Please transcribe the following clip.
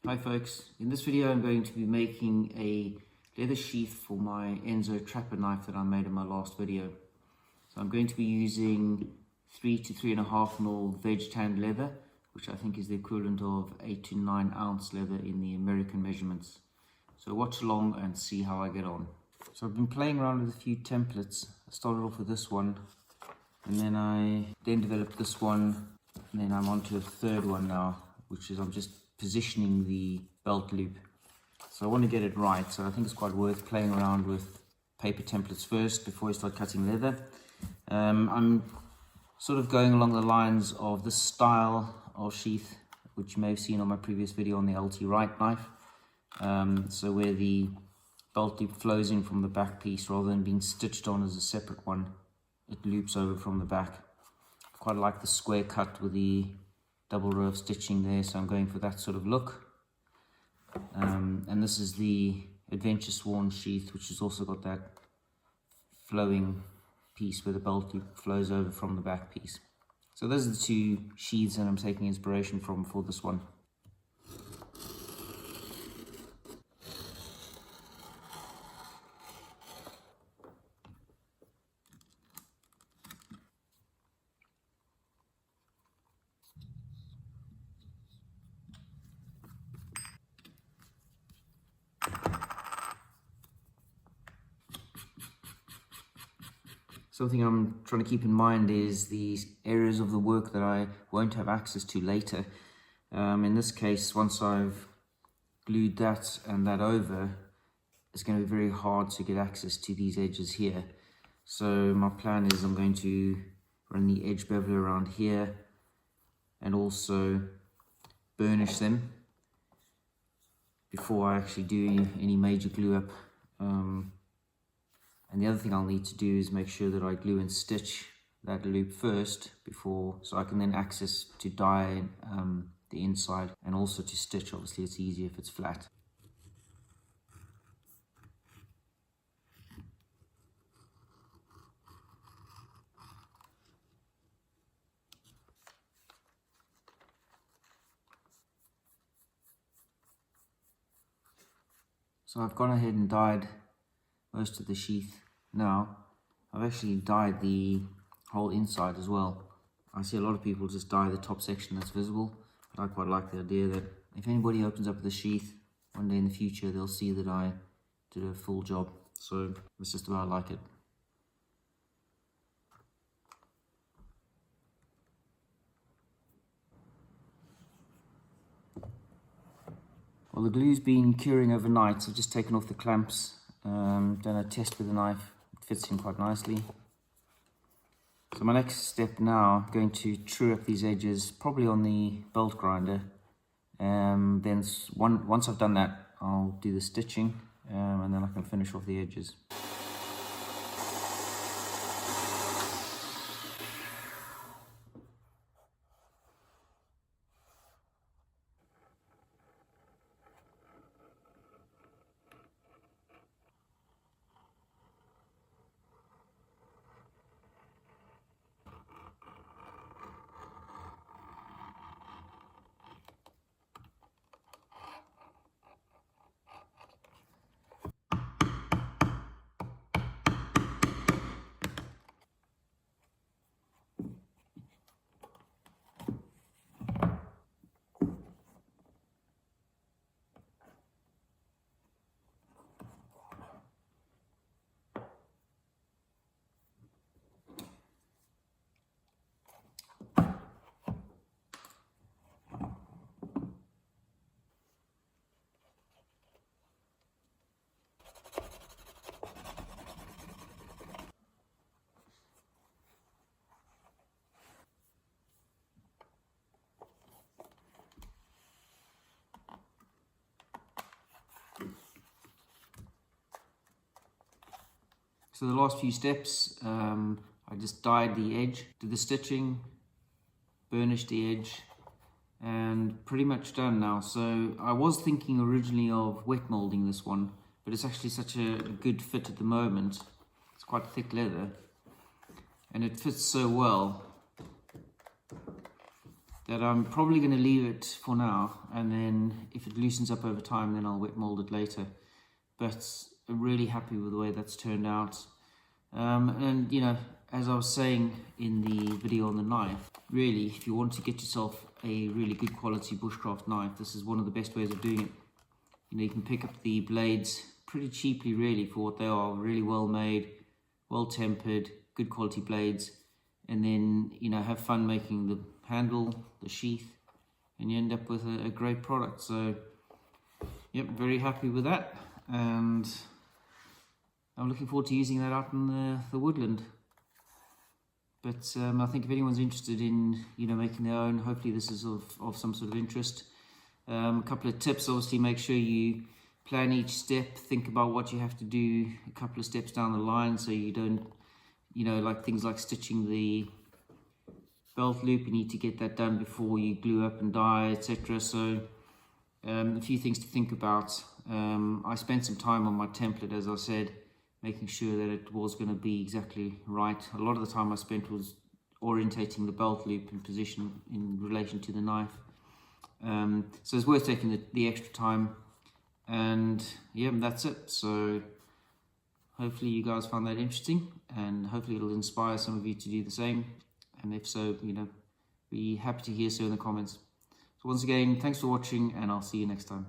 Hi folks, in this video I'm going to be making a leather sheath for my Enzo Trapper knife that I made in my last video. So I'm going to be using 3 to 3.5mm veg tanned leather, which I think is the equivalent of 8 to 9 ounce leather in the American measurements. So watch along and see how I get on. So I've been playing around with a few templates. I started off with this one, and then I developed this one, and then I'm on to a third one now, which is I'm just positioning the belt loop. So I want to get it right, so I think it's quite worth playing around with paper templates first before I start cutting leather. I'm sort of going along the lines of this style of sheath, which you may have seen on my previous video on the LT Wright knife. So where the belt loop flows in from the back piece rather than being stitched on as a separate one, it loops over from the back. I quite like the square cut with the double row of stitching there, so I'm going for that sort of look. And this is the Adventure Sworn sheath, which has also got that flowing piece where the belt loop flows over from the back piece. So those are the two sheaths that I'm taking inspiration from for this one. Something I'm trying to keep in mind is these areas of the work that I won't have access to later. In this case, once I've glued that and that over, it's going to be very hard to get access to these edges here. So my plan is I'm going to run the edge bevel around here and also burnish them before I actually do any major glue up. And the other thing I'll need to do is make sure that I glue and stitch that loop first before, so I can then access to dye the inside and also to stitch. Obviously it's easier if it's flat. So I've gone ahead and dyed most of the sheath now. I've actually dyed the whole inside as well. I see a lot of people just dye the top section that's visible, but I quite like the idea that if anybody opens up the sheath one day in the future, they'll see that I did a full job. So it's just about like it. Well, the glue's been curing overnight, so I've just taken off the clamps, done a test with the knife. It fits in quite nicely. So my next step now, I'm going to true up these edges, probably on the belt grinder. Then once I've done that, I'll do the stitching, and then I can finish off the edges. So the last few steps, I just dyed the edge, did the stitching, burnished the edge, and pretty much done now. So I was thinking originally of wet molding this one, but it's actually such a good fit at the moment. It's quite thick leather, and it fits so well that I'm probably going to leave it for now, and then if it loosens up over time, then I'll wet mold it later. But I'm really happy with the way that's turned out. And you know, as I was saying in the video on the knife, really, if you want to get yourself a really good quality bushcraft knife, this is one of the best ways of doing it. You know, you can pick up the blades pretty cheaply, really, for what they are. Really well made, well tempered, good quality blades, and then, you know, have fun making the handle, the sheath, and you end up with a great product. So yep, very happy with that, and I'm looking forward to using that out in the woodland. But I think if anyone's interested in, you know, making their own, hopefully this is of some sort of interest. A couple of tips: obviously make sure you plan each step, think about what you have to do a couple of steps down the line, so you don't, you know, like things like stitching the belt loop, you need to get that done before you glue up and dye, etc. So a few things to think about. I spent some time on my template, as I said, making sure that it was going to be exactly right. A lot of the time I spent was orientating the belt loop in position in relation to the knife. So it's worth taking the extra time, and yeah, that's it. So hopefully you guys found that interesting, and hopefully it'll inspire some of you to do the same. And if so, you know, be happy to hear so in the comments. So once again, thanks for watching, and I'll see you next time.